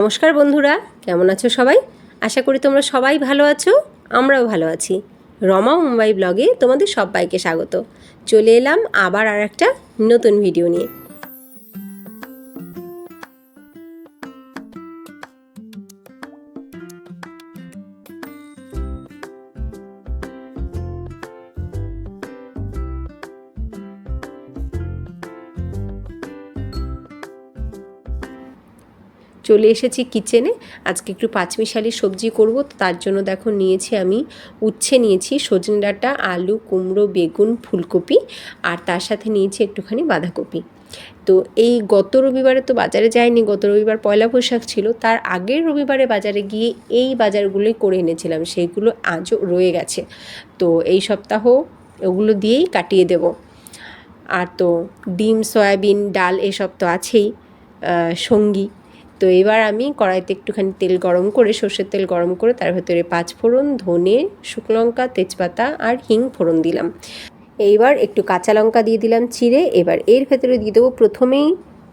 নমস্কার বন্ধুরা, কেমন আছো সবাই? আশা করি তোমরা সবাই ভালো আছো। আমরাও ভালো আছি। রমা মুম্বাই ব্লগে তোমাদের সবাইকে স্বাগত। চলে এলাম আবার আর একটা নতুন ভিডিও নিয়ে। চলে এসেছি কিচেনে। আজকে একটু পাঁচমিশালি সবজি করব, তো তার জন্য দেখো নিয়েছি আমি উচ্ছে, নিয়েছি সজনে ডাঁটা, আলু, কুমড়ো, বেগুন, ফুলকপি, আর তার সাথে নিয়েছি একটুখানি বাঁধাকপি। তো এই গত রবিবারে তো বাজারে যাইনি, গত রবিবার পয়লা বৈশাখ ছিল। তার আগের রবিবারে বাজারে গিয়ে এই বাজারগুলোই করে এনেছিলাম, সেইগুলো আজও রয়ে গেছে। তো এই সপ্তাহ ওগুলো দিয়েই কাটিয়ে দেব। আর তো ডিম, সয়াবিন, ডাল এসব তো আছেই সঙ্গী। তো এবার আমি কড়াইতে একটুখানি তেল গরম করে, সর্ষের তেল গরম করে তার ভেতরে পাঁচফোড়ন, ধনে, শুকনো লঙ্কা, তেজপাতা আর হিং ফোড়ন দিলাম। এইবার একটু কাঁচা লঙ্কা দিয়ে দিলাম চিড়ে। এবার এর ভেতরে দিয়ে দেবো প্রথমেই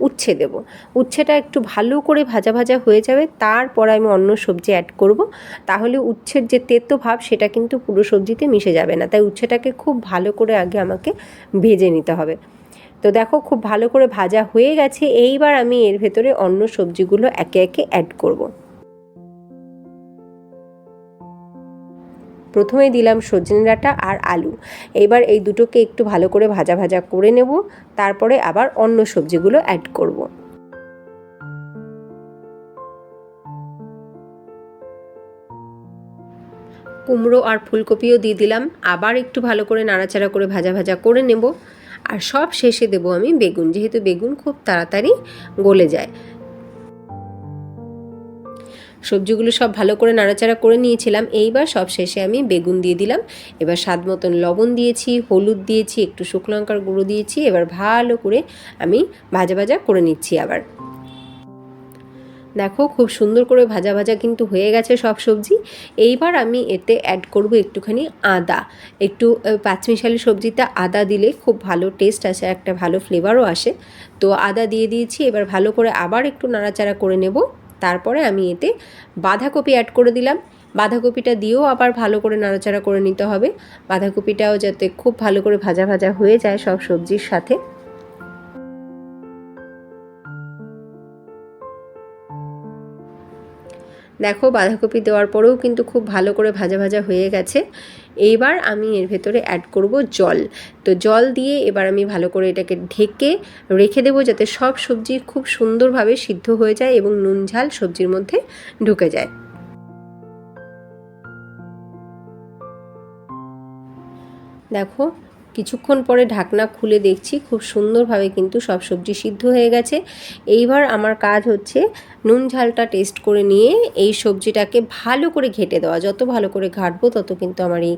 উচ্ছে দেব। উচ্ছেটা একটু ভালো করে ভাজা ভাজা হয়ে যাবে, তারপর আমি অন্য সবজি অ্যাড করব। তাহলে উচ্ছের যে তেতো ভাব সেটা কিন্তু পুরো সবজিতে মিশে যাবে না। তাই উচ্ছেটাকে খুব ভালো করে আগে আমাকে ভেজে নিতে হবে। তো দেখো খুব ভালো করে ভাজা হয়ে গেছে। এইবার আমি এর ভেতরে অন্য সবজিগুলো একে একে অ্যাড করব। প্রথমে দিলাম সজনে ডাঁটা আর আলু। এইবার এই দুটোকে একটু ভালো করে ভাজা ভাজা করে নেব, তারপরে আবার অন্য সবজিগুলো অ্যাড করব। কুমড়ো আর ফুলকপিও দিয়ে দিলাম, আবার একটু ভালো করে নাড়াচাড়া করে ভাজা ভাজা করে নেব। আর সব শেষে দেবো আমি বেগুন, যেহেতু বেগুন খুব তাড়াতাড়ি গলে যায়। সবজিগুলো সব ভালো করে নাড়াচাড়া করে নিয়েছিলাম। এইবার সব শেষে আমি বেগুন দিয়ে দিলাম। এবার স্বাদ মতন লবণ দিয়েছি, হলুদ দিয়েছি, একটু শুকনো লঙ্কার গুঁড়ো দিয়েছি। এবার ভালো করে আমি ভাজা ভাজা করে নিচ্ছি। আবার দেখো খুব সুন্দর করে ভাজা ভাজা কিন্তু হয়ে গেছে সব সবজি। এইবার আমি এতে অ্যাড করব একটুখানি আদা। একটু পাঁচমিশালি সবজিতে আদা দিলে খুব ভালো টেস্ট আসে, একটা ভালো ফ্লেভারও আসে। তো আদা দিয়ে দিয়েছি। এবার ভালো করে আবার একটু নাড়াচাড়া করে নেব। তারপরে আমি এতে বাঁধাকপি অ্যাড করে দিলাম। বাঁধাকপিটা দিয়েও আবার ভালো করে নাড়াচাড়া করে নিতে হবে। বাঁধাকপিটাও যাতে খুব ভালো করে ভাজা ভাজা হয়ে যায় সব সবজির সাথে। দেখো বাঁধাকপি দেওয়ার পরেও কিন্তু খুব ভালো করে ভাজা ভাজা হয়ে গেছে। এইবার আমি এর ভেতরে অ্যাড করব জল। তো জল দিয়ে এবার আমি ভালো করে এটাকে ঢেকে রেখে দেবো, যাতে সব সবজি খুব সুন্দরভাবে সিদ্ধ হয়ে যায় এবং নুন ঝাল সবজির মধ্যে ঢুকে যায়। দেখো কিছুক্ষণ পরে ঢাকনা খুলে দেখছি খুব সুন্দরভাবে কিন্তু সব সবজি সিদ্ধ হয়ে গেছে। এইবার আমার কাজ হচ্ছে নুন ঝালটা টেস্ট করে নিয়ে এই সবজিটাকে ভালো করে ঘেঁটে দেওয়া। যত ভালো করে ঘাঁটবো তত কিন্তু আমার এই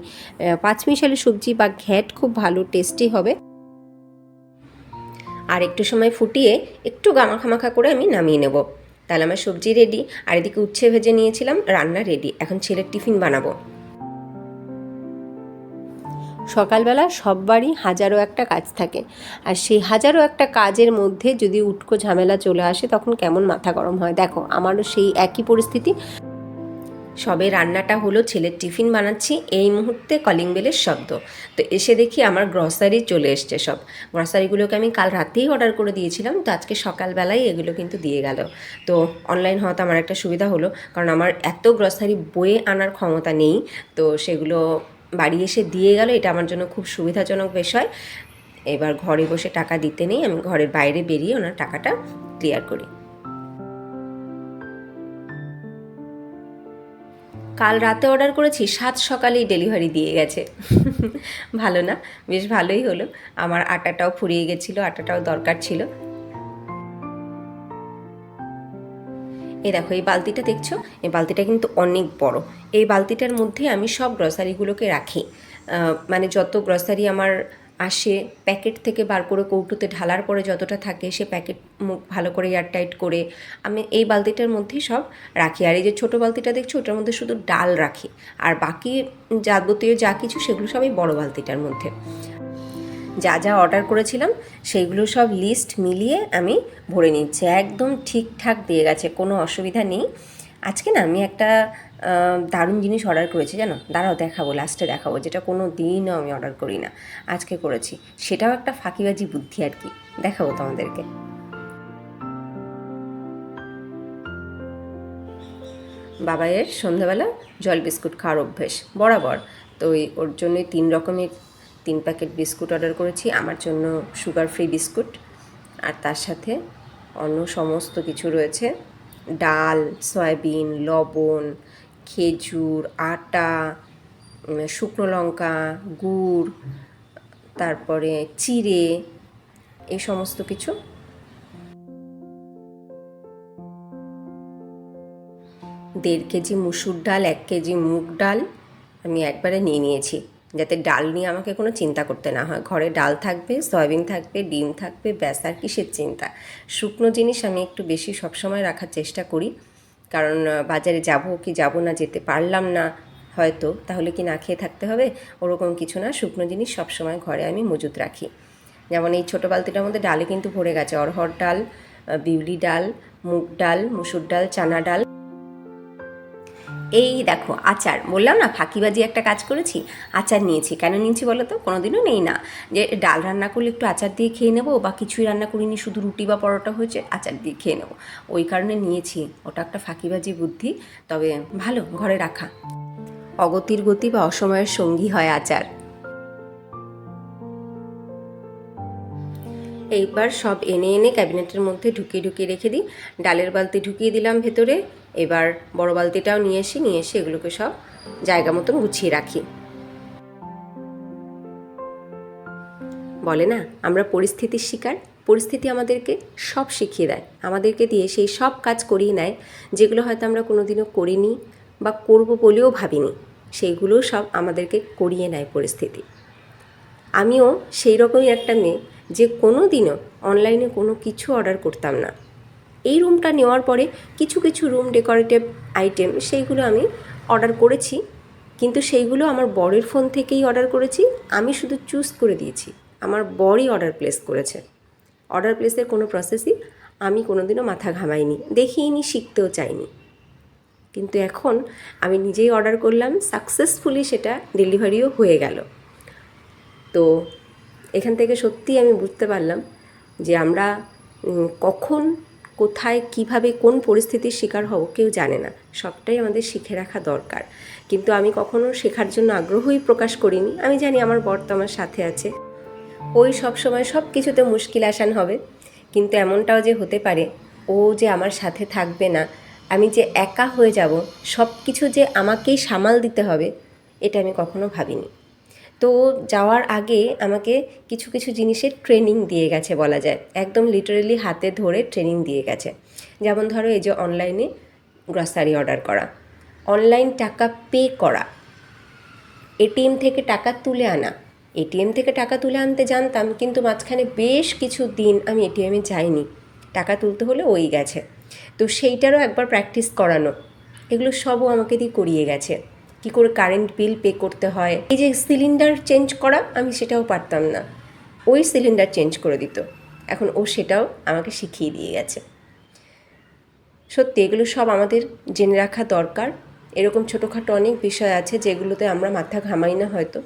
পাঁচমিশালি সবজি বা ঘ্যাট খুব ভালো টেস্টি হবে। আর একটু সময় ফুটিয়ে একটু গামাখামাখা করে আমি নামিয়ে নেব। তাহলে আমার সবজি রেডি। আর এদিকে উচ্ছে ভেজে নিয়েছিলাম, রান্না রেডি। এখন ছেলের টিফিন বানাবো। সকালবেলা সববারই হাজারো একটা কাজ থাকে, আর সেই হাজারো একটা কাজের মধ্যে যদি উটকো ঝামেলা চলে আসে তখন কেমন মাথা গরম হয়। দেখো আমারও সেই একই পরিস্থিতি। সবে রান্নাটা হলো, ছেলের টিফিন বানাচ্ছি, এই মুহূর্তে কলিং বেলের শব্দ। তো এসে দেখি আমার গ্রসারি চলে এসছে সব। গ্রসারিগুলোকে আমি কাল রাতেই অর্ডার করে দিয়েছিলাম, তো আজকে সকালবেলায় এগুলো কিন্তু দিয়ে গেল। তো অনলাইন হওয়াতে আমার একটা সুবিধা হলো, কারণ আমার এত গ্রসারি বয়ে আনার ক্ষমতা নেই। তো সেগুলো বাড়ি এসে দিয়ে গেল, এটা আমার জন্য খুব সুবিধাজনক বিষয়। এবার ঘরে বসে টাকা দিতে নেই, আমি ঘরের বাইরে বেরিয়ে ওনার টাকাটা ক্লিয়ার করি। কাল রাতে অর্ডার করেছি, সাত সকালেই ডেলিভারি দিয়ে গেছে। ভালো না? বেশ ভালোই হলো। আমার আটাটাও ফুরিয়ে গেছিলো, আটাটাও দরকার ছিল। এই দেখো এই বালতিটা দেখছো, এই বালতিটা কিন্তু অনেক বড়। এই বালতিটার মধ্যে আমি সব গ্রসারিগুলোকে রাখি। মানে যত গ্রসারি আমার আসে প্যাকেট থেকে বার করে কৌটোতে ঢালার পরে যতটা থাকে, সে প্যাকেট মুখ ভালো করে এয়ারটাইট করে আমি এই বালতিটার মধ্যেই সব রাখি। আর এই যে ছোটো বালতিটা দেখছো, ওটার মধ্যে শুধু ডাল রাখি। আর বাকি যাবতীয় যা কিছু সেগুলো সবই বড় বালতিটার মধ্যে। যা যা অর্ডার করেছিলাম সেইগুলো সব লিস্ট মিলিয়ে আমি ভরে নিচ্ছি। একদম ঠিকঠাক দিয়ে গেছে, কোনো অসুবিধা নেই। আজকে না আমি একটা দারুণ জিনিস অর্ডার করেছি জানো, দাঁড়াও দেখাবো, লাস্টে দেখাবো, যেটা কোনো দিনও আমি অর্ডার করি না, আজকে করেছি। সেটাও একটা ফাঁকিবাজি বুদ্ধি আর কি, দেখাবো তোমাদেরকে। বাবাইয়ের সন্ধ্যাবেলা জল বিস্কুট খাওয়ার অভ্যেস বরাবর, তো ওর জন্যই 3 রকমের 3 প্যাকেট বিস্কুট অর্ডার করেছি। আমার জন্য সুগার ফ্রি বিস্কুট, আর তার সাথে অন্য সমস্ত কিছু রয়েছে, ডাল, সয়াবিন, লবণ, খেজুর, আটা, শুকনো লঙ্কা, গুড়, তারপরে চিড়ে, এই সমস্ত কিছু। 1.5 কেজি মুসুর ডাল, 1 কেজি মুগ ডাল আমি একবারে নিয়ে নিয়েছি, যাতে ডাল নিয়ে আমাকে কোনো চিন্তা করতে না হয়। ঘরে ডাল থাকবে, সয়াবিন থাকবে, ডিম থাকবে, ব্যাস, আর কিসের চিন্তা। শুকনো জিনিস আমি একটু বেশি সবসময় রাখার চেষ্টা করি, কারণ বাজারে যাব কি যাব না, যেতে পারলাম না হয়তো, তাহলে কি না খেয়ে থাকতে হবে, ওরকম কিছু না। শুকনো জিনিস সবসময় ঘরে আমি মজুত রাখি। যেমন এই ছোটো বালতিটার মধ্যে ডালে কিন্তু ভরে গেছে, অরহর ডাল, বিউলি ডাল, মুগ ডাল, মুসুর ডাল, চানা ডাল। এই দেখো আচার, বললাম না ফাঁকিবাজি একটা কাজ করেছি, আচার নিয়েছি। কেন নিয়েছি বলো তো? কোনোদিনও নেই না যে ডাল রান্না করলে একটু আচার দিয়ে খেয়ে নেবো, বা কিছুই রান্না করিনি, শুধু রুটি বা পরোটা হয়েছে, আচার দিয়ে খেয়ে নেবো, ওই কারণে নিয়েছি। ওটা একটা ফাঁকিবাজি বুদ্ধি, তবে ভালো, ঘরে রাখা। অগতির গতি বা অসময়ের সঙ্গী হয় আচার। এইবার সব এনে এনে ক্যাবিনেটের মধ্যে ঢুকিয়ে রেখে দিই। ডালের বালতি ঢুকিয়ে দিলাম ভেতরে, এবার বড় বালতিটাও নিয়ে এসে এগুলোকে সব জায়গা মতন গুছিয়ে রাখি। বলে না আমরা পরিস্থিতির শিকার, পরিস্থিতি আমাদেরকে সব শিখিয়ে দেয়, আমাদেরকে দিয়ে সেই সব কাজ করিয়ে নেয় যেগুলো হয়তো আমরা কোনোদিনও করিনি বা করব বলেও ভাবিনি, সেইগুলো সব আমাদেরকে করিয়ে নেয় পরিস্থিতি। আমিও সেই রকমই একটা মেয়ে যে কোনো দিনও অনলাইনে কোনো কিছু অর্ডার করতাম না। এই রুমটা নেওয়ার পরে কিছু কিছু রুম ডেকোরেটিভ আইটেম সেইগুলো আমি অর্ডার করেছি, কিন্তু সেইগুলো আমার বরের ফোন থেকেই অর্ডার করেছি। আমি শুধু চুজ করে দিয়েছি, আমার বরই অর্ডার প্লেস করেছে। অর্ডার প্লেসের কোনো প্রসেসই আমি কোনোদিনও মাথা ঘামাইনি, দেখিনি, শিখতেও চাইনি। কিন্তু এখন আমি নিজেই অর্ডার করলাম, সাকসেসফুলি সেটা ডেলিভারিও হয়ে গেল। তো এখান থেকে সত্যিই আমি বুঝতে পারলাম যে আমরা কখন, কোথায়, কিভাবে, কোন পরিস্থিতির শিকার হব কেউ জানে না, সবটাই আমাদের শিখে রাখা দরকার। কিন্তু আমি কখনো শেখার জন্য আগ্রহই প্রকাশ করিনি। আমি জানি আমার বর তো আমার সাথে আছে, ওই সব সময় সব কিছুতে মুশকিল আসান হবে, কিন্তু এমনটাও যে হতে পারে ও যে আমার সাথে থাকবে না, আমি যে একা হয়ে যাব, সব কিছু যে আমাকেই সামাল দিতে হবে, এটা আমি কখনো ভাবিনি। তো যাওয়ার আগে আমাকে কিছু কিছু জিনিসের ট্রেনিং দিয়ে গেছে বলা যায়, একদম লিটারেলি হাতে ধরে ট্রেনিং দিয়ে গেছে। যেমন ধরো এই যে অনলাইনে গ্রসারি অর্ডার করা, অনলাইন টাকা পে করা, এটিএম থেকে টাকা তুলে আনা। এটিএম থেকে টাকা তুলে আনতে জানতাম, কিন্তু মাঝখানে বেশ কিছু দিন আমি এটিএমে যাইনি, টাকা তুলতে হলে ওই গেছে, তো সেইটারও একবার প্র্যাকটিস করানো, এগুলো সবও আমাকে দিয়ে করিয়ে গেছে। কী করে কারেন্ট বিল পে করতে হয়, এই যে সিলিন্ডার চেঞ্জ করা, আমি সেটাও পারতাম না, ওই সিলিন্ডার চেঞ্জ করে দিত, এখন ও সেটাও আমাকে শিখিয়ে দিয়ে গেছে। সত্যি এগুলো সব আমাদের জেনে রাখা দরকার। এরকম ছোটোখাটো অনেক বিষয় আছে যেগুলোতে আমরা মাথা ঘামাই না, হয়তো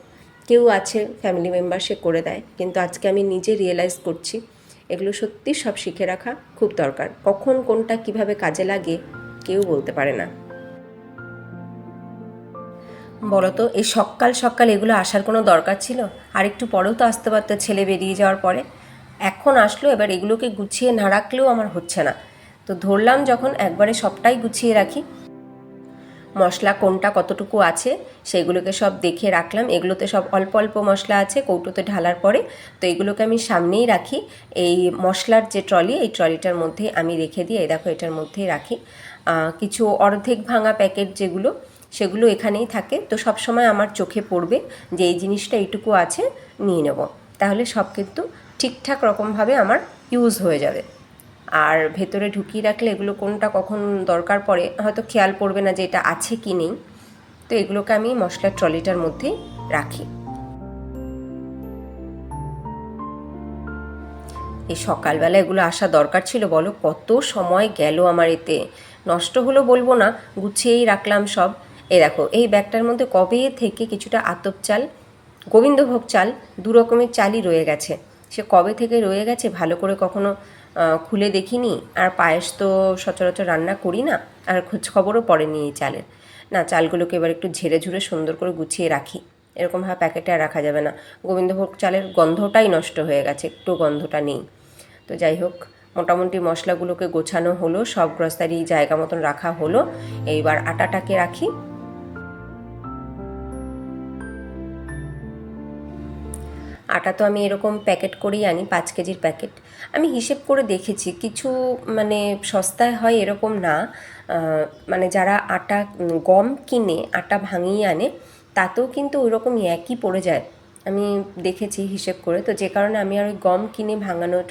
কেউ আছে ফ্যামিলি মেম্বার সে করে দেয়, কিন্তু আজকে আমি নিজে রিয়েলাইজ করছি এগুলো সত্যি সব শিখে রাখা খুব দরকার। কখন কোনটা কিভাবে কাজে লাগে কেউ বলতে পারে না। বলো তো, এই সকাল সকাল এগুলো আসার কোনো দরকার ছিল? আর একটু পরেও তো আসতে পারতো, ছেলে বেরিয়ে যাওয়ার পরে। এখন আসলো, এবার এগুলোকে গুছিয়ে না রাখলেও আমার হচ্ছে না। তো ধরলাম যখন একবারে সবটাই গুছিয়ে রাখি, মশলা কোনটা কতটুকু আছে সেগুলোকে সব দেখে রাখলাম। এগুলোতে সব অল্প অল্প মশলা আছে কৌটোতে ঢালার পরে, তো এগুলোকে আমি সামনেই রাখি। এই মশলার যে ট্রলি, এই ট্রলিটার মধ্যে আমি রেখে দিই, এই দেখো এটার মধ্যেই রাখি। কিছু অর্ধেক ভাঙা প্যাকেট যেগুলো, সেগুলো এখানেই থাকে। তো সব সময় আমার চোখে পড়বে যে এই জিনিসটা এইটুকু আছে, নিয়ে নেব, তাহলে সব কিন্তু ঠিকঠাক রকমভাবে আমার ইউজ হয়ে যাবে। আর ভেতরে ঢুকিয়ে রাখলে এগুলো কোনটা কখন দরকার পড়ে হয়তো খেয়াল পড়বে না যে এটা আছে কি নেই, তো এগুলোকে আমি মশলার ট্রলিটার মধ্যেই রাখি। এই সকালবেলা এগুলো আসা দরকার ছিল বলো, কত সময় গেল আমার এতে। নষ্ট হলো বলবো না, গুছিয়েই রাখলাম সব। এই দেখো, এই ব্যাগটার মধ্যে কবে থেকে কিছুটা আতপ চাল, গোবিন্দভোগ চাল, দু রকমের চালই রয়ে গেছে। সে কবে থেকে রয়ে গেছে ভালো করে কখনো খুলে দেখিনি। আর পায়েস তো সচরাচর রান্না করি না, আর খোঁজ খবরও পড়েনি এই চালের। না, চালগুলোকে এবার একটু ঝেড়ে ঝুড়ে সুন্দর করে গুছিয়ে রাখি। এরকমভাবে প্যাকেটে আর রাখা যাবে না, গোবিন্দভোগ চালের গন্ধটাই নষ্ট হয়ে গেছে, একটু গন্ধটা নেই। তো যাই হোক, মোটামুটি মশলাগুলোকে গোছানো হলো, সব গ্রসারি জায়গা মতন রাখা হলো। এইবার আটাটাকে রাখি। আটা তো আমি এরকম প্যাকেট করেই আনি, 5 কেজির প্যাকেট। আমি হিসেব করে দেখেছি, কিছু মানে সস্তায় হয় এরকম না। মানে যারা আটা গম কিনে আটা ভাঙিয়ে আনে, তাতেও কিন্তু ওই রকমই একই পড়ে যায়। আমি দেখেছি হিসেব করে, তো যে কারণে আমি আর ওই গম কিনে ভাঙানোর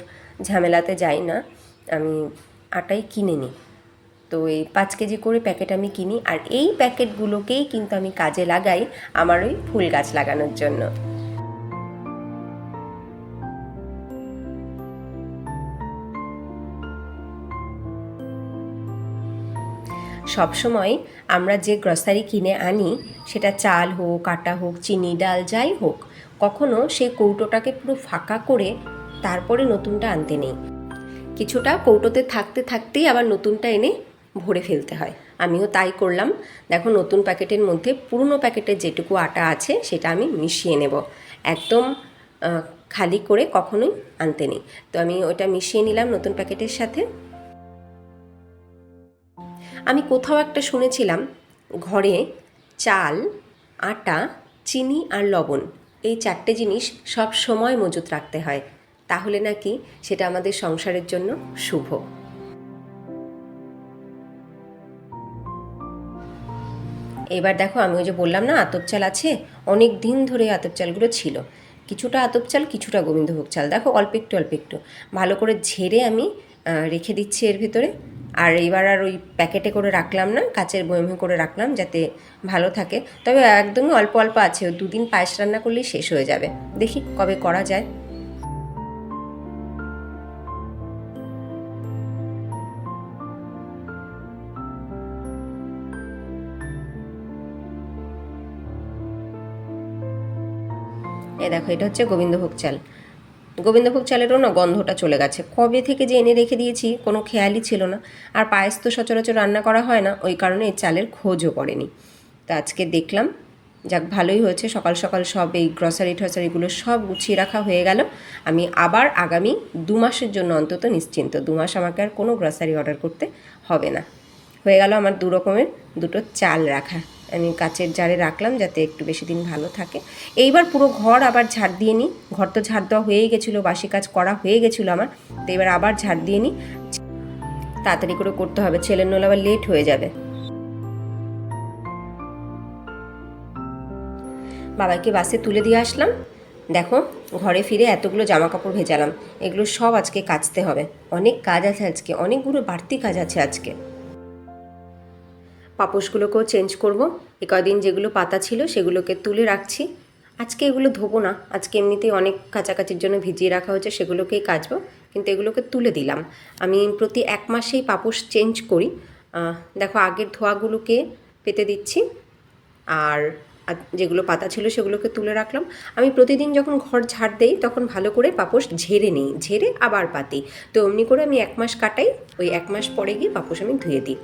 ঝামেলাতে যাই না, আমি আটাই কিনে নিই। তো এই 5 কেজি করে প্যাকেট আমি কিনি, আর এই প্যাকেটগুলোকেই কিন্তু আমি কাজে লাগাই আমার ওই ফুল গাছ লাগানোর জন্য। সবসময় আমরা যে গ্রসারি কিনে আনি, সেটা চাল হোক, আটা হোক, চিনি, ডাল, যাই হোক, কখনো সেই কৌটোটাকে পুরো ফাঁকা করে তারপরে নতুনটা আনতে নেই। কিছুটা কৌটোতে থাকতে থাকতেই আবার নতুনটা এনে ভরে ফেলতে হয়। আমিও তাই করলাম। দেখো, নতুন প্যাকেটের মধ্যে পুরনো প্যাকেটের যেটুকু আটা আছে সেটা আমি মিশিয়ে নেব। একদম খালি করে কখনোই আনতে নেই। তো আমি ওটা মিশিয়ে নিলাম নতুন প্যাকেটের সাথে। আমি কোথাও একটা শুনেছিলাম, ঘরে চাল, আটা, চিনি আর লবণ, এই 4টে জিনিস সব সময় মজুত রাখতে হয়, তাহলে নাকি সেটা আমাদের সংসারের জন্য শুভ। এবার দেখো, আমি ওই যে বললাম না আতপ চাল আছে, অনেক দিন ধরে আতপ চালগুলো ছিল। কিছুটা আতপ চাল, কিছুটা গোবিন্দভোগ চাল, দেখো অল্প একটু অল্প একটু ভালো করে ঝেড়ে আমি রেখে দিচ্ছি এর ভিতরে। আর এবার আর ওই প্যাকেটে করে রাখলাম না, কাচের বয়মে করে রাখলাম যাতে ভালো থাকে। তবে একদমই অল্প অল্প আছে, 2 দিন পায়েস রান্না করলেই শেষ হয়ে যাবে। দেখি কবে করা যায়। এ দেখো, এটা হচ্ছে গোবিন্দভোগ চাল। গোবিন্দভোগ চালেরও না গন্ধটা চলে গেছে, কবে থেকে যে এনে রেখে দিয়েছি কোনো খেয়ালই ছিল না। আর পায়েস তো সচরাচর রান্না করা হয় না, ওই কারণে এই চালের খোঁজও পড়েনি। তো আজকে দেখলাম, যাক ভালোই হয়েছে, সকাল সকাল সব এই গ্রসারি ট্রসারিগুলো সব গুছিয়ে রাখা হয়ে গেল। আমি আবার আগামী 2 মাসের জন্য অন্তত নিশ্চিন্ত, 2 মাস আমাকে আর কোনো গ্রসারি অর্ডার করতে হবে না। হয়ে গেল আমার 2 রকমের 2টো চাল রাখা। আমি কাচের জারে রাখলাম যাতে একটু বেশি দিন ভালো থাকে। এইবার পুরো ঘর আবার ঝাড় দিয়ে নিই। ঘর তো ঝাড় দেওয়া হয়েই গেছিলো, বাসি কাজ করা হয়ে গেছিলো আমার। তো এবার আবার ঝাড় দিয়ে নিই, তাড়াতাড়ি করে করতে হবে, ছেলের নইলে আবার লেট হয়ে যাবে। বাবাকে বাসে তুলে দিয়ে আসলাম। দেখো, ঘরে ফিরে এতগুলো জামা কাপড় ভেজালাম, এগুলো সব আজকে কাচতে হবে। অনেক কাজ আছে আজকে, অনেকগুলো বাড়তি কাজ আছে আজকে। পাপোশগুলোকেও চেঞ্জ করব। এ কদিন যেগুলো পাতা ছিল সেগুলোকে তুলে রাখছি। আজকে এগুলো ধোবো না, আজকে এমনিতেই অনেক কাচাকাচির জন্য ভিজিয়ে রাখা হয়েছে, সেগুলোকেই কাচবো। কিন্তু এগুলোকে তুলে দিলাম। আমি প্রতি 1 মাসেই পাপোশ চেঞ্জ করি। দেখো, আগের ধোয়াগুলোকে পেতে দিচ্ছি, আর যেগুলো পাতা ছিল সেগুলোকে তুলে রাখলাম। আমি প্রতিদিন যখন ঘর ঝাড় দেই তখন ভালো করে পাপোশ ঝেড়ে নিই, ঝেড়ে আবার পাতি। তো অমনি করে আমি 1 মাস কাটাই, ওই 1 মাস পরে গিয়ে পাপোশ আমি ধুয়ে দিই।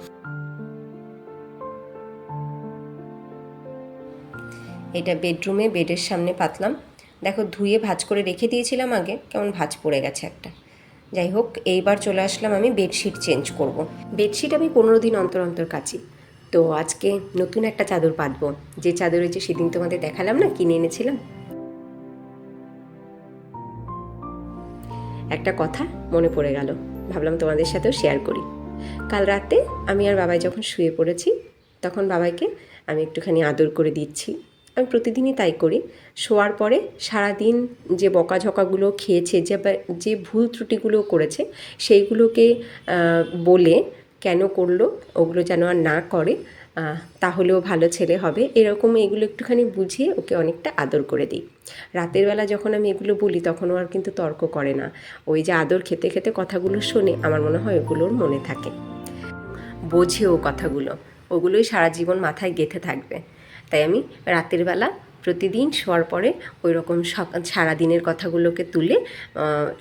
এটা বেডরুমে বেডের সামনে পাতলাম। দেখো, ধুয়ে ভাঁজ করে রেখে দিয়েছিলাম আগে, কেমন ভাঁজ পড়ে গেছে একটা। যাই হোক, এইবার চলে আসলাম আমি বেডশিট চেঞ্জ করব। বেডশিট আমি 15 দিন অন্তর অন্তর কাচি। তো আজকে নতুন একটা চাদর পাতবো, যে চাদর হয়েছে সেদিন তোমাদের দেখালাম না, কিনে এনেছিলাম। একটা কথা মনে পড়ে গেল, ভাবলাম তোমাদের সাথেও শেয়ার করি। কাল রাতে আমি আর বাবাই যখন শুয়ে পড়েছি, তখন বাবাইকে আমি একটুখানি আদর করে দিচ্ছি। আমি প্রতিদিনই তাই করি। শোয়ার পরে সারাদিন যে বকাঝকাগুলো খেয়েছে, যে ভুল ত্রুটিগুলো করেছে, সেইগুলোকে বলে কেন করলো, ওগুলো যেন আর না করে, তাহলেও ভালো ছেলে হবে, এরকম এগুলো একটুখানি বুঝিয়ে ওকে অনেকটা আদর করে দিই। রাতের বেলা যখন আমি এগুলো বলি তখন ও আর কিন্তু তর্ক করে না, ওই যে আদর খেতে খেতে কথাগুলো শোনে, আমার মনে হয় ওগুলোর মনে থাকে, বোঝে ও কথাগুলো, ওগুলোই সারা জীবন মাথায় গেঁথে থাকবে। তাই আমি রাতের বেলা প্রতিদিন শোয়ার পরে ওই রকম সারাদিনের কথাগুলোকে তুলে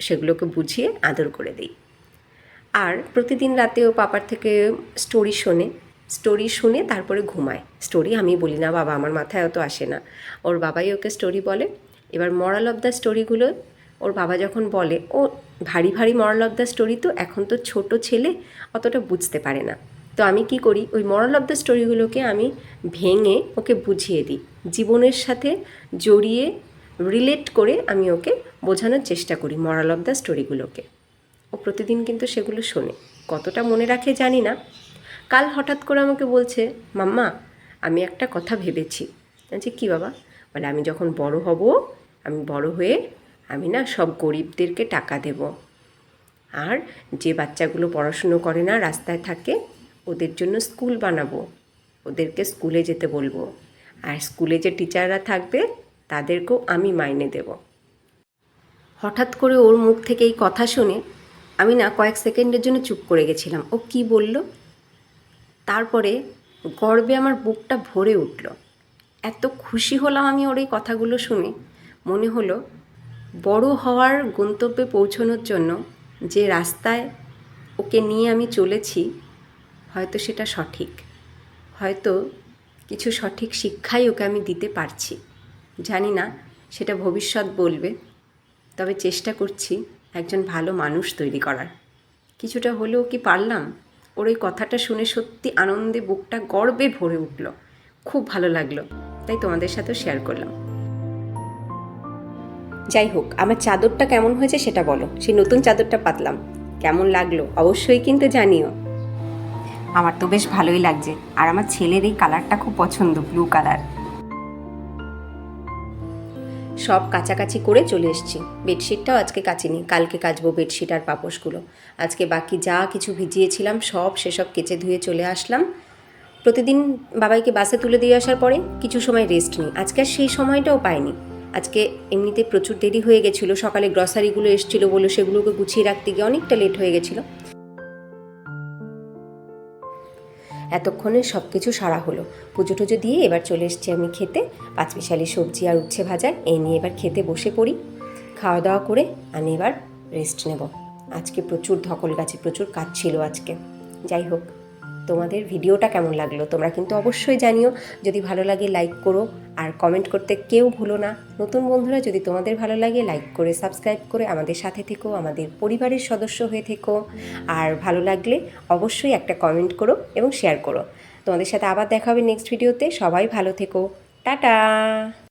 সেগুলোকে বুঝিয়ে আদর করে দিই। আর প্রতিদিন রাতে ও পাপার থেকে স্টোরি শুনে তারপরে ঘুমায়। স্টোরি আমি বলি না বাবা, আমার মাথায় অত আসে না, ওর বাবাই ওকে স্টোরি বলে। এবার মরাল অফ দ্য স্টোরিগুলো ওর বাবা যখন বলে, ও ভারী ভারী মরাল অফ দ্য স্টোরি, তো এখন তো ছোট ছেলে অতটা বুঝতে পারে না। তো আমি কি করি, ওই মরাল অফ দ্য স্টোরিগুলোকে আমি ভেঙে ওকে বুঝিয়ে দিই, জীবনের সাথে জড়িয়ে রিলেট করে আমি ওকে বোঝানোর চেষ্টা করি মরাল অফ দ্য স্টোরিগুলোকে। ও প্রতিদিন কিন্তু সেগুলো শোনে, কতটা মনে রাখে জানি না। কাল হঠাৎ করে আমাকে বলছে, মাম্মা আমি একটা কথা ভেবেছি। বলছি কী বাবা? বলে আমি যখন বড় হব, আমি বড় হয়ে আমি না সব গরিবদেরকে টাকা দেব, আর যে বাচ্চাগুলো পড়াশুনো করে না, রাস্তায় থাকে, ওদের জন্য স্কুল বানাবো, ওদেরকে স্কুলে যেতে বলবো, আর স্কুলে যে টিচাররা থাকবে তাদেরকেও আমি মাইনে দেব। হঠাৎ করে ওর মুখ থেকে এই কথা শুনে আমি না কয়েক সেকেন্ডের জন্য চুপ করে গেছিলাম, ও কি বলল। তারপরে গর্বে আমার বুকটা ভরে উঠল, এত খুশি হলাম আমি ওর এই কথাগুলো শুনে। মনে হলো বড় হওয়ার গন্তব্যে পৌঁছানোর জন্য যে রাস্তায় ওকে নিয়ে আমি চলেছি, হয়তো সেটা সঠিক, হয়তো কিছু সঠিক শিক্ষাই ওকে আমি দিতে পারছি। জানি না, সেটা ভবিষ্যৎ বলবে, তবে চেষ্টা করছি একজন ভালো মানুষ তৈরি করার। কিছুটা হলেও কি পারলাম? ওর এই কথাটা শুনে সত্যি আনন্দে বুকটা গর্বে ভরে উঠল, খুব ভালো লাগলো, তাই তোমাদের সাথেও শেয়ার করলাম। যাই হোক, আমার চাদরটা কেমন হয়েছে সেটা বলো, সেই নতুন চাদরটা পাতলাম, কেমন লাগলো অবশ্যই কিন্তু জানিও। আমার তো বেশ ভালোই লাগছে, আর আমার ছেলের এই কালারটা খুব পছন্দ, ব্লু কালার। সব কাচাকাচি করে চলে এসেছি, বেডশিটটাও আজকে কাচিনি, কালকে কাচবো বেডশিট আর পাপোশগুলো। আজকে বাকি যা কিছু ভিজিয়েছিলাম সেসব কেচে ধুয়ে চলে আসলাম। প্রতিদিন বাবাইকে বাসে তুলে দিয়ে আসার পরে কিছু সময় রেস্ট নিই, আজকে আর সেই সময়টাও পাইনি। আজকে এমনিতে প্রচুর দেরি হয়ে গেছিলো, সকালে গ্রসারিগুলো এসেছিলো বলে সেগুলোকে গুছিয়ে রাখতে গিয়ে অনেকটা লেট হয়ে গেছিলো। এতক্ষণে সব কিছু সারা হলো, পুজো টুজো দিয়ে এবার চলে এসেছি আমি খেতে। পাঁচমিশালি সবজি আর উচ্ছে ভাজা এই নিয়ে এবার খেতে বসে পড়ি। খাওয়া দাওয়া করে আমি এবার রেস্ট নেব। আজকে প্রচুর ধকল গাছে প্রচুর কাজ ছিল আজকে। যাই হোক, তোমাদের ভিডিওটা কেমন লাগলো তোমরা কিন্তু অবশ্যই জানিও। যদি ভালো লাগে লাইক করো, আর কমেন্ট করতে কেউ ভুলো না। নতুন বন্ধুরা যদি তোমাদের ভালো লাগে লাইক করে সাবস্ক্রাইব করে আমাদের সাথে থেকো, আমাদের পরিবারের সদস্য হয়ে থেকো। আর ভালো লাগলে অবশ্যই একটা কমেন্ট করো এবং শেয়ার করো। তোমাদের সাথে আবার দেখা হবে নেক্সট ভিডিওতে। সবাই ভালো থেকো, টাটা।